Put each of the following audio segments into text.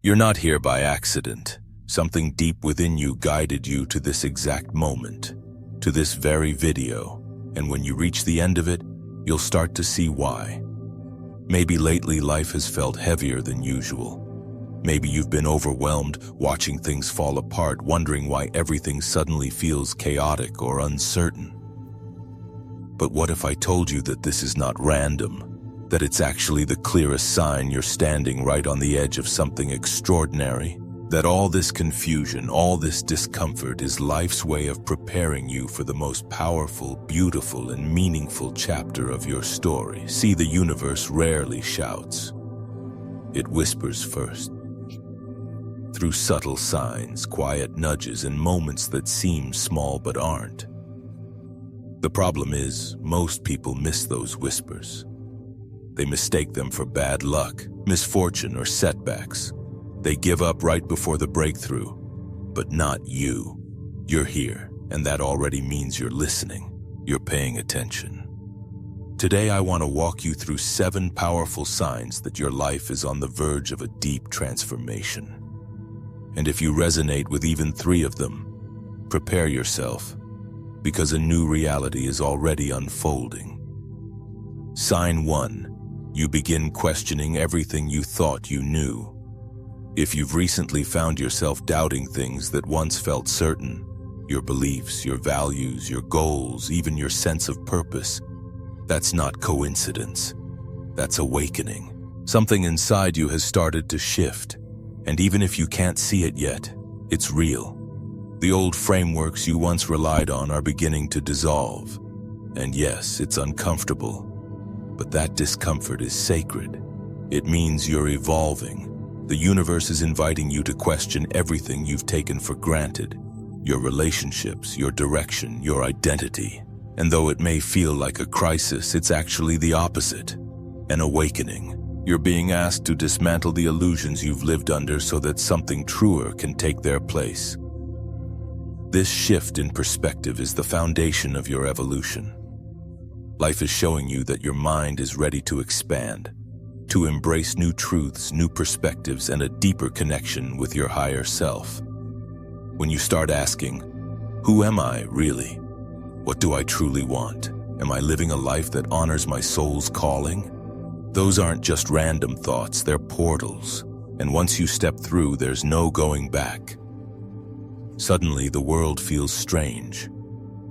You're not here by accident. Something deep within you guided you to this exact moment, to this very video, and when you reach the end of it, you'll start to see why. Maybe lately life has felt heavier than usual. Maybe you've been overwhelmed, watching things fall apart, wondering why everything suddenly feels chaotic or uncertain. But what if I told you that this is not random, that it's actually the clearest sign you're standing right on the edge of something extraordinary? That all this confusion, all this discomfort is life's way of preparing you for the most powerful, beautiful, and meaningful chapter of your story. See, the universe rarely shouts. It whispers first. Through subtle signs, quiet nudges, and moments that seem small but aren't. The problem is, most people miss those whispers. They mistake them for bad luck, misfortune, or setbacks. They give up right before the breakthrough, but not you. You're here, and that already means you're listening. You're paying attention. Today, I want to walk you through 7 powerful signs that your life is on the verge of a deep transformation. And if you resonate with even 3 of them, prepare yourself, because a new reality is already unfolding. Sign 1. You begin questioning everything you thought you knew. If you've recently found yourself doubting things that once felt certain, your beliefs, your values, your goals, even your sense of purpose, that's not coincidence. That's awakening. Something inside you has started to shift, and even if you can't see it yet, it's real. The old frameworks you once relied on are beginning to dissolve. And yes, it's uncomfortable, but that discomfort is sacred. It means you're evolving. The universe is inviting you to question everything you've taken for granted. Your relationships, your direction, your identity. And though it may feel like a crisis, it's actually the opposite. An awakening. You're being asked to dismantle the illusions you've lived under so that something truer can take their place. This shift in perspective is the foundation of your evolution. Life is showing you that your mind is ready to expand, to embrace new truths, new perspectives, and a deeper connection with your higher self. When you start asking, who am I really? What do I truly want? Am I living a life that honors my soul's calling? Those aren't just random thoughts, they're portals. And once you step through, there's no going back. Suddenly, the world feels strange.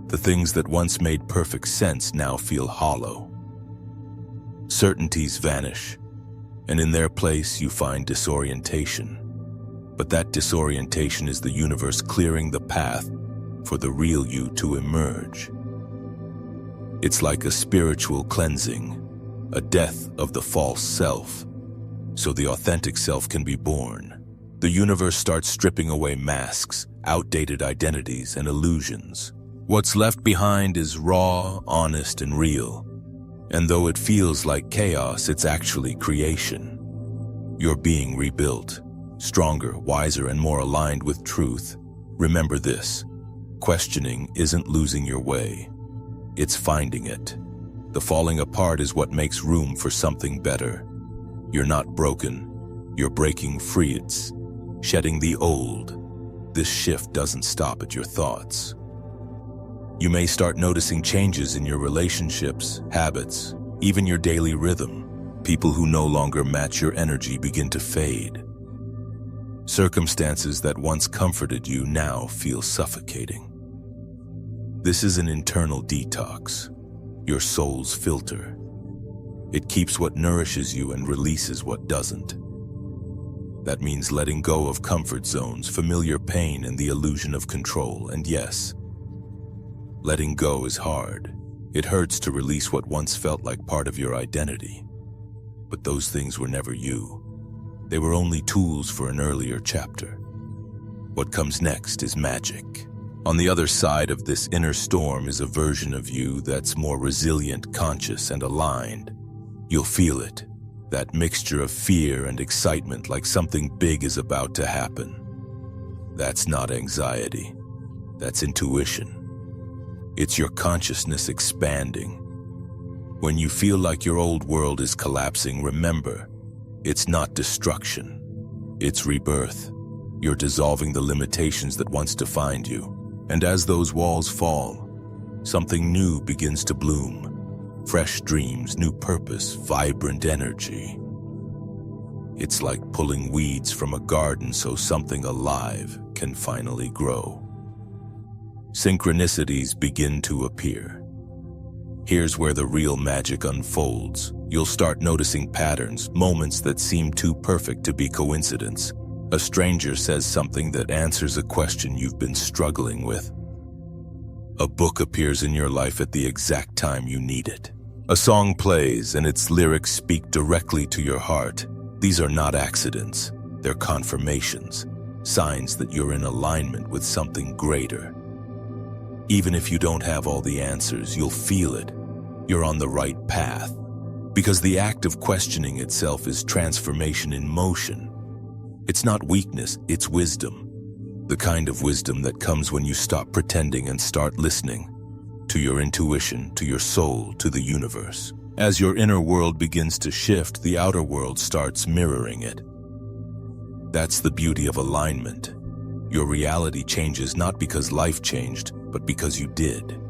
The things that once made perfect sense now feel hollow. Certainties vanish, and in their place you find disorientation. But that disorientation is the universe clearing the path for the real you to emerge. It's like a spiritual cleansing, a death of the false self, so the authentic self can be born. The universe starts stripping away masks, outdated identities, and illusions. What's left behind is raw, honest, and real. And though it feels like chaos, it's actually creation. You're being rebuilt, stronger, wiser, and more aligned with truth. Remember this: questioning isn't losing your way. It's finding it. The falling apart is what makes room for something better. You're not broken. You're breaking free. It's shedding the old. This shift doesn't stop at your thoughts. You may start noticing changes in your relationships, habits, even your daily rhythm. People who no longer match your energy begin to fade. Circumstances that once comforted you now feel suffocating. This is an internal detox, your soul's filter. It keeps what nourishes you and releases what doesn't. That means letting go of comfort zones, familiar pain, and the illusion of control. And yes, letting go is hard. It hurts to release what once felt like part of your identity. But those things were never you. They were only tools for an earlier chapter. What comes next is magic. On the other side of this inner storm is a version of you that's more resilient, conscious, and aligned. You'll feel it, that mixture of fear and excitement, like something big is about to happen. That's not anxiety. That's intuition. It's your consciousness expanding. When you feel like your old world is collapsing, remember, it's not destruction. It's rebirth. You're dissolving the limitations that once defined you. And as those walls fall, something new begins to bloom. Fresh dreams, new purpose, vibrant energy. It's like pulling weeds from a garden so something alive can finally grow. Synchronicities begin to appear. Here's where the real magic unfolds. You'll start noticing patterns, moments that seem too perfect to be coincidence. A stranger says something that answers a question you've been struggling with. A book appears in your life at the exact time you need it. A song plays and its lyrics speak directly to your heart. These are not accidents. They're confirmations, signs that you're in alignment with something greater. Even if you don't have all the answers, you'll feel it. You're on the right path. Because the act of questioning itself is transformation in motion. It's not weakness, it's wisdom. The kind of wisdom that comes when you stop pretending and start listening. To your intuition, to your soul, to the universe. As your inner world begins to shift, the outer world starts mirroring it. That's the beauty of alignment. Your reality changes not because life changed, but because you did.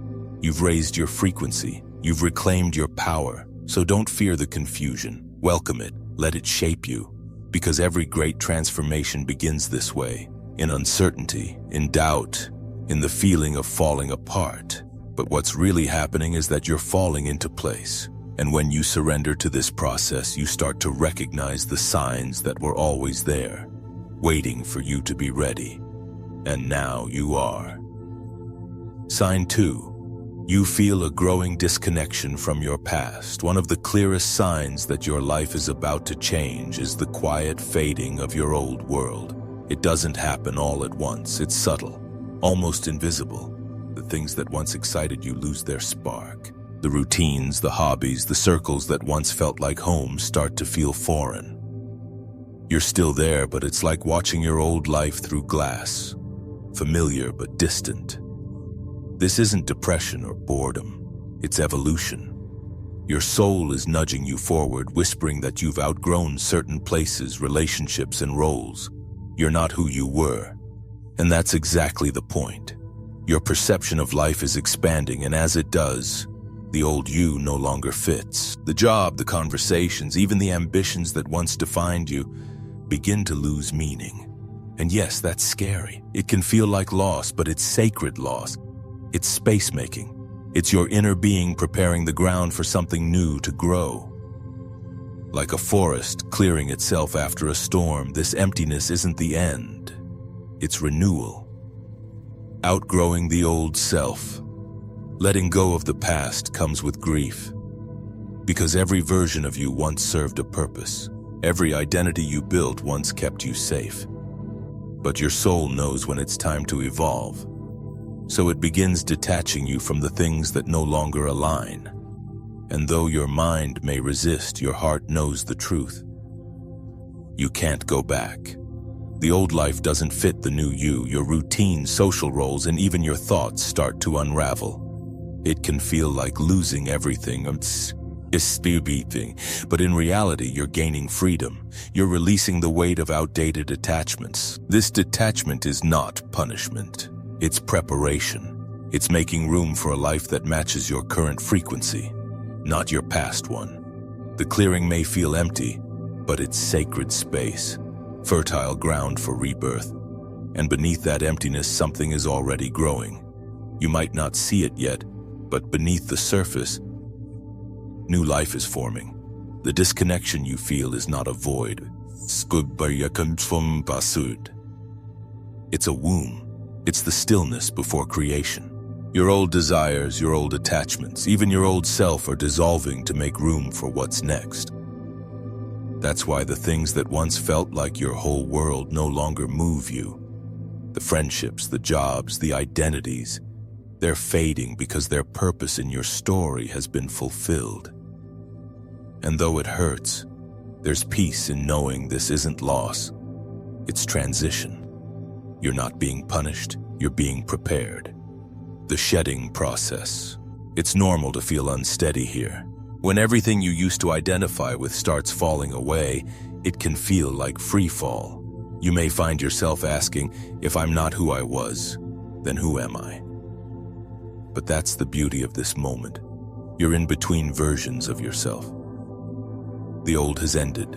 You've raised your frequency. You've reclaimed your power. So don't fear the confusion. Welcome it. Let it shape you. Because every great transformation begins this way. In uncertainty, in doubt, in the feeling of falling apart. But what's really happening is that you're falling into place. And when you surrender to this process, you start to recognize the signs that were always there, waiting for you to be ready. And now you are. Sign 2. You feel a growing disconnection from your past. One of the clearest signs that your life is about to change is the quiet fading of your old world. It doesn't happen all at once. It's subtle, almost invisible. The things that once excited you lose their spark. The routines, the hobbies, the circles that once felt like home start to feel foreign. You're still there, but it's like watching your old life through glass. Familiar but distant. This isn't depression or boredom. It's evolution. Your soul is nudging you forward, whispering that you've outgrown certain places, relationships, and roles. You're not who you were. And that's exactly the point. Your perception of life is expanding, and as it does, the old you no longer fits. The job, the conversations, even the ambitions that once defined you begin to lose meaning. And yes, that's scary. It can feel like loss, but it's sacred loss. It's space-making. It's your inner being preparing the ground for something new to grow. Like a forest clearing itself after a storm, this emptiness isn't the end. It's renewal. Outgrowing the old self. Letting go of the past comes with grief. Because every version of you once served a purpose. Every identity you built once kept you safe. But your soul knows when it's time to evolve. So it begins detaching you from the things that no longer align. And though your mind may resist, your heart knows the truth. You can't go back. The old life doesn't fit the new you. Your routines, social roles, and even your thoughts start to unravel. It can feel like losing everything, but in reality, you're gaining freedom. You're releasing the weight of outdated attachments. This detachment is not punishment. It's preparation. It's making room for a life that matches your current frequency, not your past one. The clearing may feel empty, but it's sacred space, fertile ground for rebirth. And beneath that emptiness, something is already growing. You might not see it yet, but beneath the surface, new life is forming. The disconnection you feel is not a void. It's a womb. It's the stillness before creation. Your old desires, your old attachments, even your old self are dissolving to make room for what's next. That's why the things that once felt like your whole world no longer move you. The friendships, the jobs, the identities, they're fading because their purpose in your story has been fulfilled. And though it hurts, there's peace in knowing this isn't loss. It's transition. You're not being punished, you're being prepared. The shedding process. It's normal to feel unsteady here. When everything you used to identify with starts falling away, it can feel like free fall. You may find yourself asking, if I'm not who I was, then who am I? But that's the beauty of this moment. You're in between versions of yourself. The old has ended,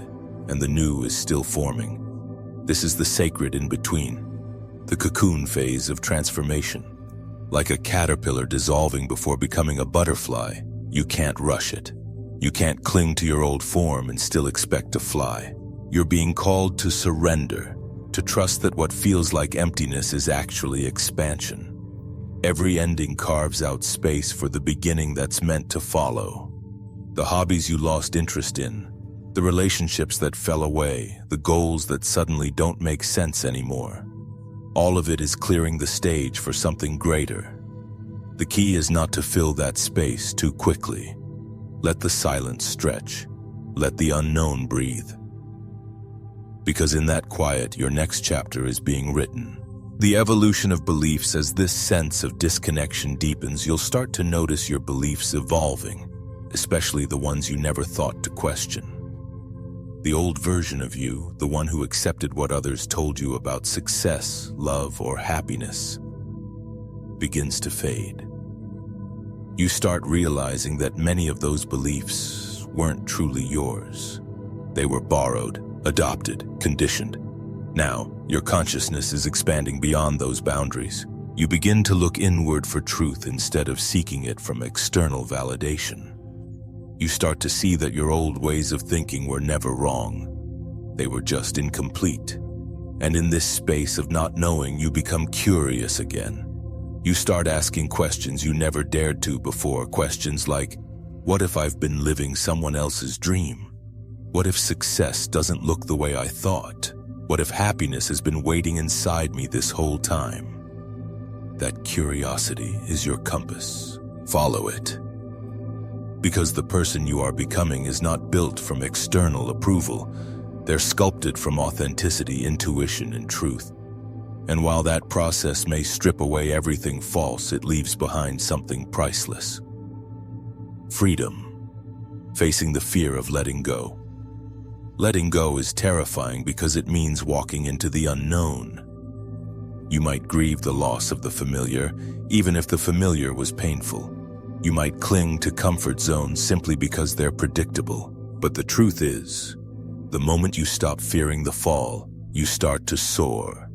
and the new is still forming. This is the sacred in between, the cocoon phase of transformation. Like a caterpillar dissolving before becoming a butterfly, you can't rush it. You can't cling to your old form and still expect to fly. You're being called to surrender, to trust that what feels like emptiness is actually expansion. Every ending carves out space for the beginning that's meant to follow. The hobbies you lost interest in, the relationships that fell away, the goals that suddenly don't make sense anymore. All of it is clearing the stage for something greater. The key is not to fill that space too quickly. Let the silence stretch. Let the unknown breathe. Because in that quiet, your next chapter is being written. The evolution of beliefs. As this sense of disconnection deepens, you'll start to notice your beliefs evolving, especially the ones you never thought to question. The old version of you, the one who accepted what others told you about success, love, or happiness, begins to fade. You start realizing that many of those beliefs weren't truly yours. They were borrowed, adopted, conditioned. Now, your consciousness is expanding beyond those boundaries. You begin to look inward for truth instead of seeking it from external validation. You start to see that your old ways of thinking were never wrong. They were just incomplete. And in this space of not knowing, you become curious again. You start asking questions you never dared to before. Questions like, what if I've been living someone else's dream? What if success doesn't look the way I thought? What if happiness has been waiting inside me this whole time? That curiosity is your compass. Follow it. Because the person you are becoming is not built from external approval. They're sculpted from authenticity, intuition, and truth. And while that process may strip away everything false, it leaves behind something priceless. Freedom. Facing the fear of letting go. Letting go is terrifying because it means walking into the unknown. You might grieve the loss of the familiar, even if the familiar was painful. You might cling to comfort zones simply because they're predictable. But the truth is, the moment you stop fearing the fall, you start to soar.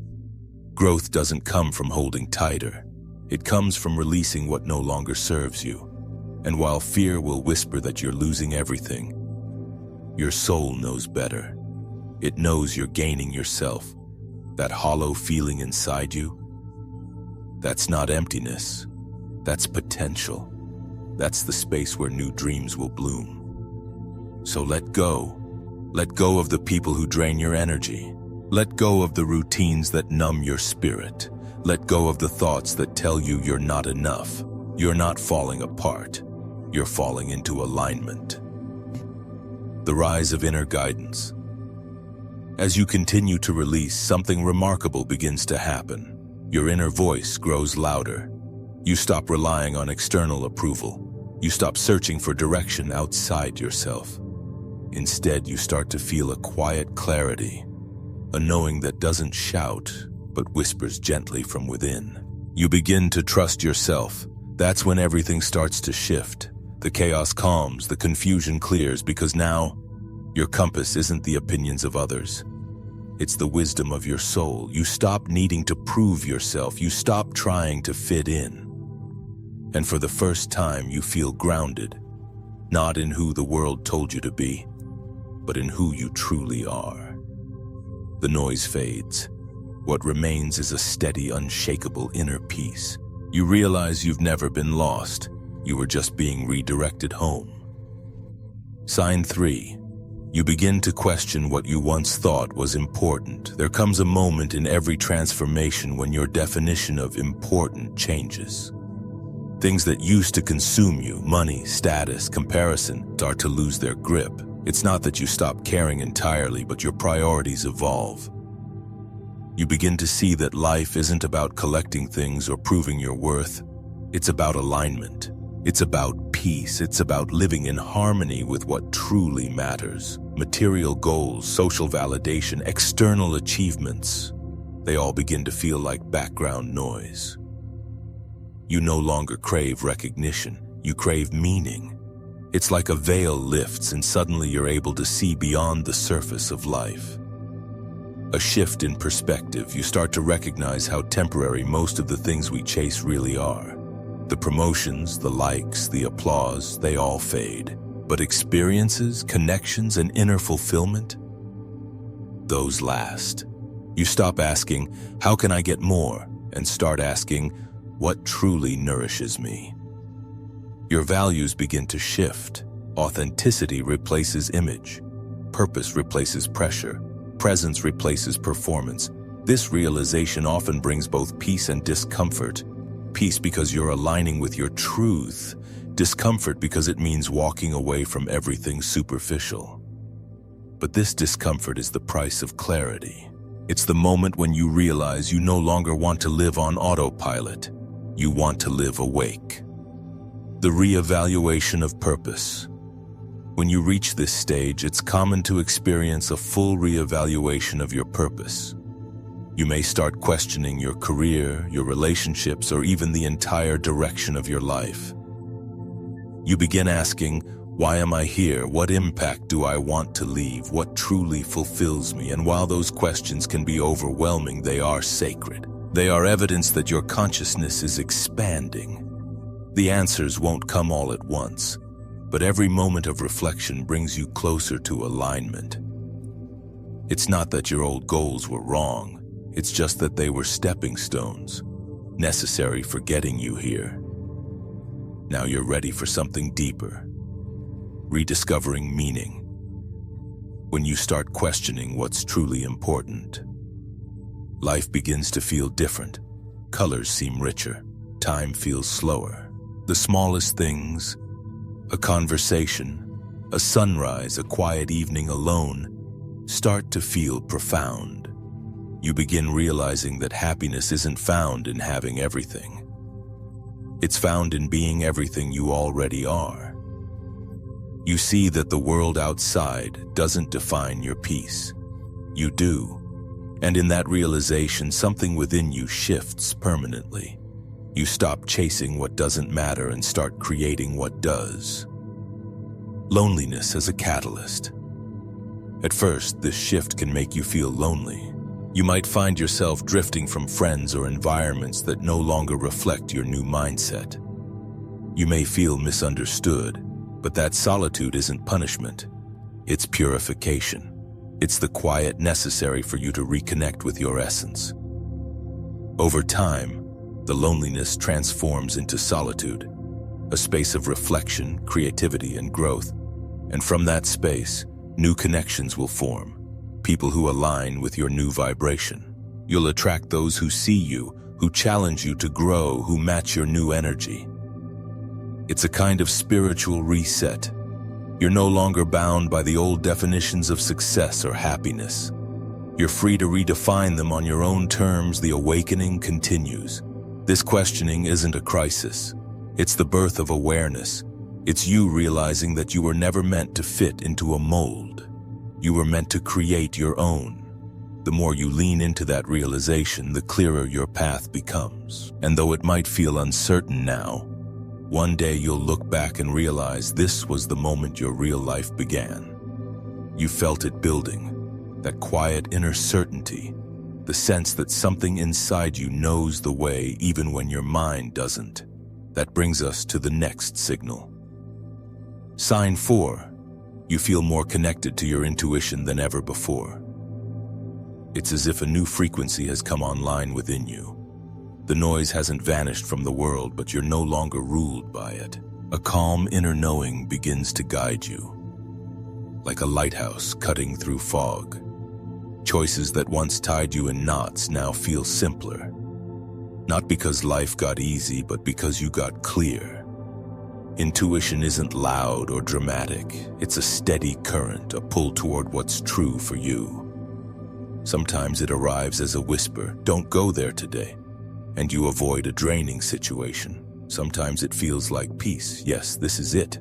Growth doesn't come from holding tighter. It comes from releasing what no longer serves you. And while fear will whisper that you're losing everything, your soul knows better. It knows you're gaining yourself. That hollow feeling inside you, that's not emptiness. That's potential. That's the space where new dreams will bloom. So let go. Let go of the people who drain your energy. Let go of the routines that numb your spirit. Let go of the thoughts that tell you you're not enough. You're not falling apart. You're falling into alignment. The rise of inner guidance. As you continue to release, something remarkable begins to happen. Your inner voice grows louder. You stop relying on external approval. You stop searching for direction outside yourself. Instead, you start to feel a quiet clarity, a knowing that doesn't shout, but whispers gently from within. You begin to trust yourself. That's when everything starts to shift. The chaos calms, the confusion clears, because now your compass isn't the opinions of others. It's the wisdom of your soul. You stop needing to prove yourself. You stop trying to fit in. And for the first time, you feel grounded, not in who the world told you to be, but in who you truly are. The noise fades. What remains is a steady, unshakable inner peace. You realize you've never been lost. You were just being redirected home. Sign 3. You begin to question what you once thought was important. There comes a moment in every transformation when your definition of important changes. Things that used to consume you, money, status, comparison, start to lose their grip. It's not that you stop caring entirely, but your priorities evolve. You begin to see that life isn't about collecting things or proving your worth. It's about alignment. It's about peace. It's about living in harmony with what truly matters. Material goals, social validation, external achievements, they all begin to feel like background noise. You no longer crave recognition, you crave meaning. It's like a veil lifts and suddenly you're able to see beyond the surface of life. A shift in perspective, you start to recognize how temporary most of the things we chase really are. The promotions, the likes, the applause, they all fade. But experiences, connections, and inner fulfillment, those last. You stop asking, how can I get more? And start asking, what truly nourishes me? Your values begin to shift. Authenticity replaces image. Purpose replaces pressure. Presence replaces performance. This realization often brings both peace and discomfort. Peace because you're aligning with your truth. Discomfort because it means walking away from everything superficial. But this discomfort is the price of clarity. It's the moment when you realize you no longer want to live on autopilot. You want to live awake. The reevaluation of purpose. When you reach this stage, it's common to experience a full reevaluation of your purpose. You may start questioning your career, your relationships, or even the entire direction of your life. You begin asking, why am I here? What impact do I want to leave? What truly fulfills me? And while those questions can be overwhelming, they are sacred. They are evidence that your consciousness is expanding. The answers won't come all at once, but every moment of reflection brings you closer to alignment. It's not that your old goals were wrong, it's just that they were stepping stones, necessary for getting you here. Now you're ready for something deeper, rediscovering meaning. When you start questioning what's truly important, life begins to feel different. Colors seem richer, time feels slower. The smallest things, a conversation, a sunrise, a quiet evening alone, start to feel profound. You begin realizing that happiness isn't found in having everything. It's found in being everything you already are. You see that the world outside doesn't define your peace. You do. And in that realization, something within you shifts permanently. You stop chasing what doesn't matter and start creating what does. Loneliness as a catalyst. At first, this shift can make you feel lonely. You might find yourself drifting from friends or environments that no longer reflect your new mindset. You may feel misunderstood, but that solitude isn't punishment. It's purification. It's the quiet necessary for you to reconnect with your essence. Over time, the loneliness transforms into solitude, a space of reflection, creativity, and growth. And from that space, new connections will form. People who align with your new vibration. You'll attract those who see you, who challenge you to grow, who match your new energy. It's a kind of spiritual reset. You're no longer bound by the old definitions of success or happiness. You're free to redefine them on your own terms. The awakening continues. This questioning isn't a crisis. It's the birth of awareness. It's you realizing that you were never meant to fit into a mold. You were meant to create your own. The more you lean into that realization, the clearer your path becomes. And though it might feel uncertain now, one day you'll look back and realize this was the moment your real life began. You felt it building, that quiet inner certainty, the sense that something inside you knows the way even when your mind doesn't. That brings us to the next signal. Sign 4. You feel more connected to your intuition than ever before. It's as if a new frequency has come online within you. The noise hasn't vanished from the world, but you're no longer ruled by it. A calm inner knowing begins to guide you, like a lighthouse cutting through fog. Choices that once tied you in knots now feel simpler. Not because life got easy, but because you got clear. Intuition isn't loud or dramatic. It's a steady current, a pull toward what's true for you. Sometimes it arrives as a whisper, "Don't go there today," and you avoid a draining situation. Sometimes it feels like peace, "Yes, this is it,"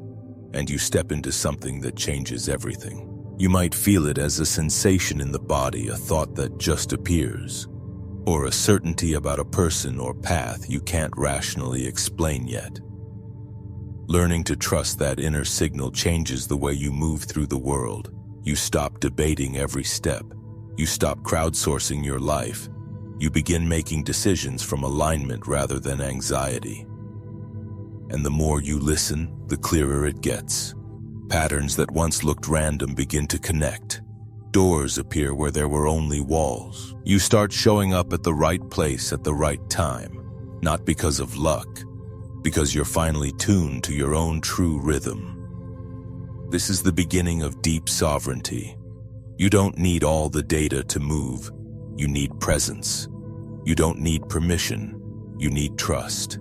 and you step into something that changes everything. You might feel it as a sensation in the body, a thought that just appears, or a certainty about a person or path you can't rationally explain yet. Learning to trust that inner signal changes the way you move through the world. You stop debating every step. You stop crowdsourcing your life. You begin making decisions from alignment rather than anxiety. And the more you listen, the clearer it gets. Patterns that once looked random begin to connect. Doors appear where there were only walls. You start showing up at the right place at the right time, not because of luck, because you're finally tuned to your own true rhythm. This is the beginning of deep sovereignty. You don't need all the data to move. You need presence. You don't need permission. You need trust.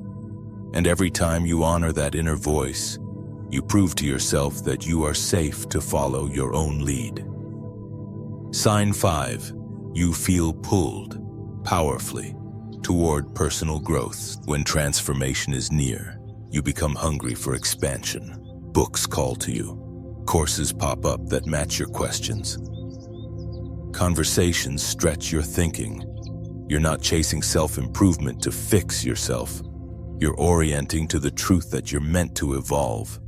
And every time you honor that inner voice, you prove to yourself that you are safe to follow your own lead. Sign 5. You feel pulled, powerfully, toward personal growth. When transformation is near, you become hungry for expansion. Books call to you. Courses pop up that match your questions. Conversations stretch your thinking. You're not chasing self-improvement to fix yourself. You're orienting to the truth that you're meant to evolve.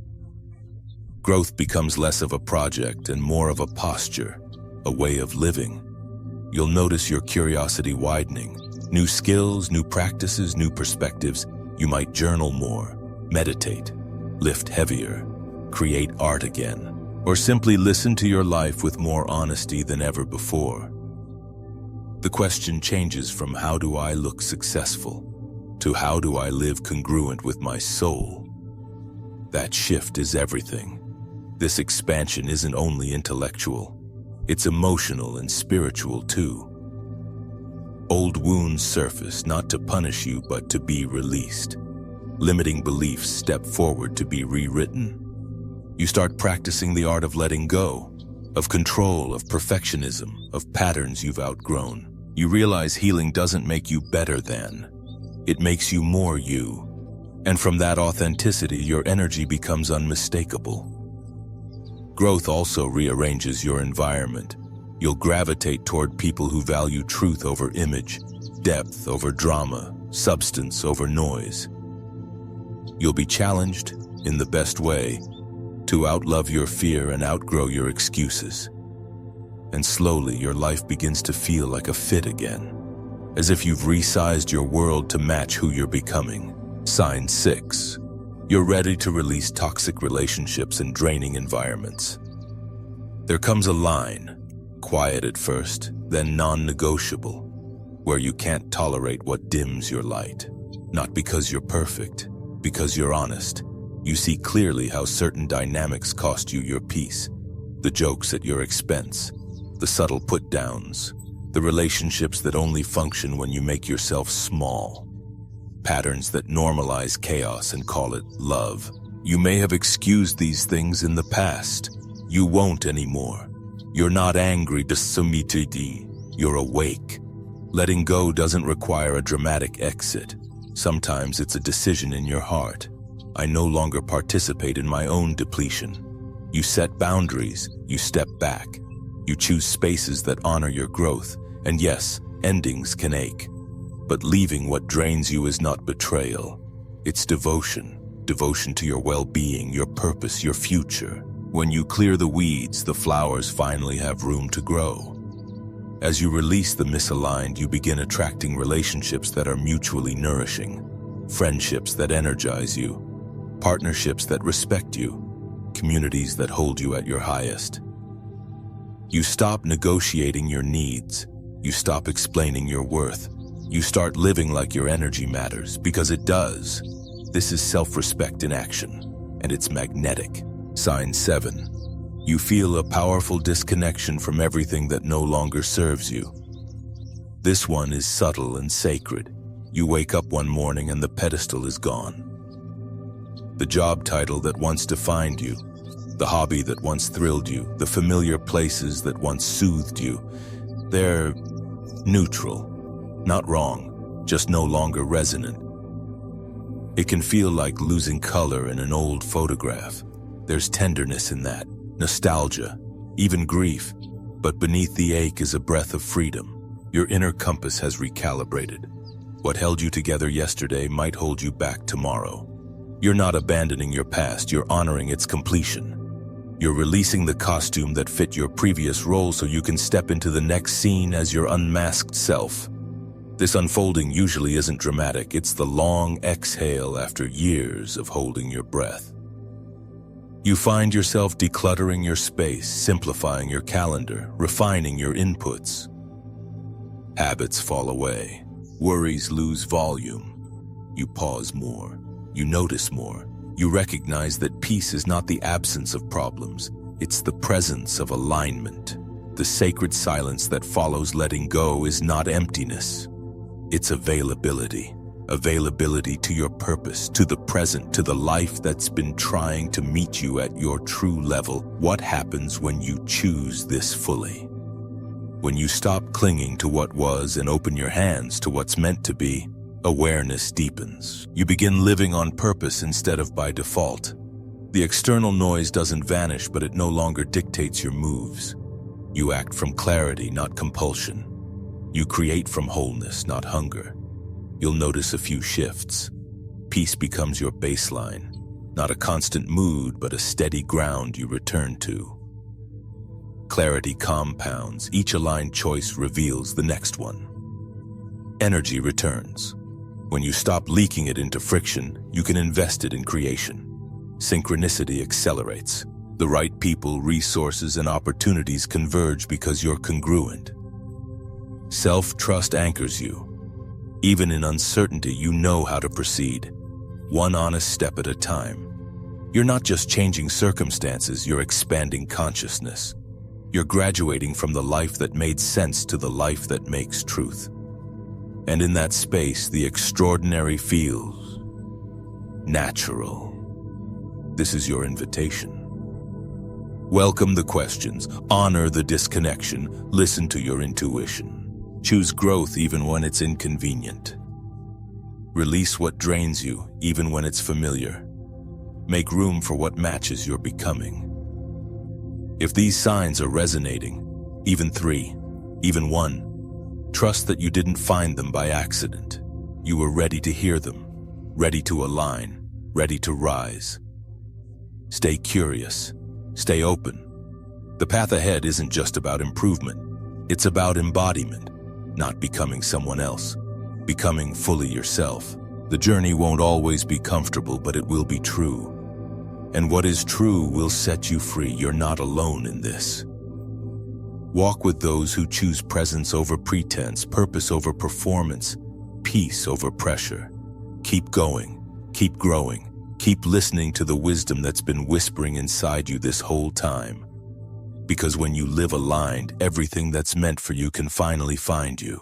Growth becomes less of a project and more of a posture, a way of living. You'll notice your curiosity widening. New skills, new practices, new perspectives. You might journal more, meditate, lift heavier, create art again, or simply listen to your life with more honesty than ever before. The question changes from how do I look successful to how do I live congruent with my soul? That shift is everything. This expansion isn't only intellectual, it's emotional and spiritual too. Old wounds surface not to punish you but to be released. Limiting beliefs step forward to be rewritten. You start practicing the art of letting go, of control, of perfectionism, of patterns you've outgrown. You realize healing doesn't make you better than. It makes you more you. And from that authenticity, your energy becomes unmistakable. Growth also rearranges your environment. You'll gravitate toward people who value truth over image, depth over drama, substance over noise. You'll be challenged, in the best way, to outlove your fear and outgrow your excuses. And slowly your life begins to feel like a fit again, as if you've resized your world to match who you're becoming. Sign 6. You're ready to release toxic relationships and draining environments. There comes a line, quiet at first, then non-negotiable, where you can't tolerate what dims your light. Not because you're perfect, because you're honest. You see clearly how certain dynamics cost you your peace, the jokes at your expense, the subtle put-downs, the relationships that only function when you make yourself small. Patterns that normalize chaos and call it love. You may have excused these things in the past. You won't anymore. You're not angry, you're awake. Letting go doesn't require a dramatic exit. Sometimes it's a decision in your heart. I no longer participate in my own depletion. You set boundaries, you step back. You choose spaces that honor your growth. And yes, endings can ache. But leaving what drains you is not betrayal. It's devotion. Devotion to your well-being, your purpose, your future. When you clear the weeds, the flowers finally have room to grow. As you release the misaligned, you begin attracting relationships that are mutually nourishing. Friendships that energize you. Partnerships that respect you. Communities that hold you at your highest. You stop negotiating your needs. You stop explaining your worth. You start living like your energy matters, because it does. This is self-respect in action, and it's magnetic. Sign 7. You feel a powerful disconnection from everything that no longer serves you. This one is subtle and sacred. You wake up one morning and the pedestal is gone. The job title that once defined you, the hobby that once thrilled you, the familiar places that once soothed you, they're neutral. Not wrong, just no longer resonant. It can feel like losing color in an old photograph. There's tenderness in that, nostalgia, even grief. But beneath the ache is a breath of freedom. Your inner compass has recalibrated. What held you together yesterday might hold you back tomorrow. You're not abandoning your past, you're honoring its completion. You're releasing the costume that fit your previous role so you can step into the next scene as your unmasked self. This unfolding usually isn't dramatic, it's the long exhale after years of holding your breath. You find yourself decluttering your space, simplifying your calendar, refining your inputs. Habits fall away. Worries lose volume. You pause more. You notice more. You recognize that peace is not the absence of problems. It's the presence of alignment. The sacred silence that follows letting go is not emptiness. It's availability. Availability to your purpose, to the present, to the life that's been trying to meet you at your true level. What happens when you choose this fully? When you stop clinging to what was and open your hands to what's meant to be, awareness deepens. You begin living on purpose instead of by default. The external noise doesn't vanish, but it no longer dictates your moves. You act from clarity, not compulsion. You create from wholeness, not hunger. You'll notice a few shifts. Peace becomes your baseline, not a constant mood, but a steady ground you return to. Clarity compounds. Each aligned choice reveals the next one. Energy returns. When you stop leaking it into friction, you can invest it in creation. Synchronicity accelerates. The right people, resources, and opportunities converge because you're congruent. Self-trust anchors you. Even in uncertainty, you know how to proceed, one honest step at a time. You're not just changing circumstances, you're expanding consciousness. You're graduating from the life that made sense to the life that makes truth. And in that space, the extraordinary feels natural. This is your invitation. Welcome the questions, honor the disconnection, listen to your intuition. Choose growth even when it's inconvenient. Release what drains you, even when it's familiar. Make room for what matches your becoming. If these signs are resonating, even 3, even 1, trust that you didn't find them by accident. You were ready to hear them, ready to align, ready to rise. Stay curious, stay open. The path ahead isn't just about improvement, it's about embodiment. Not becoming someone else, becoming fully yourself. The journey won't always be comfortable, but it will be true. And what is true will set you free. You're not alone in this. Walk with those who choose presence over pretense, purpose over performance, peace over pressure. Keep going, keep growing, keep listening to the wisdom that's been whispering inside you this whole time. Because when you live aligned, everything that's meant for you can finally find you.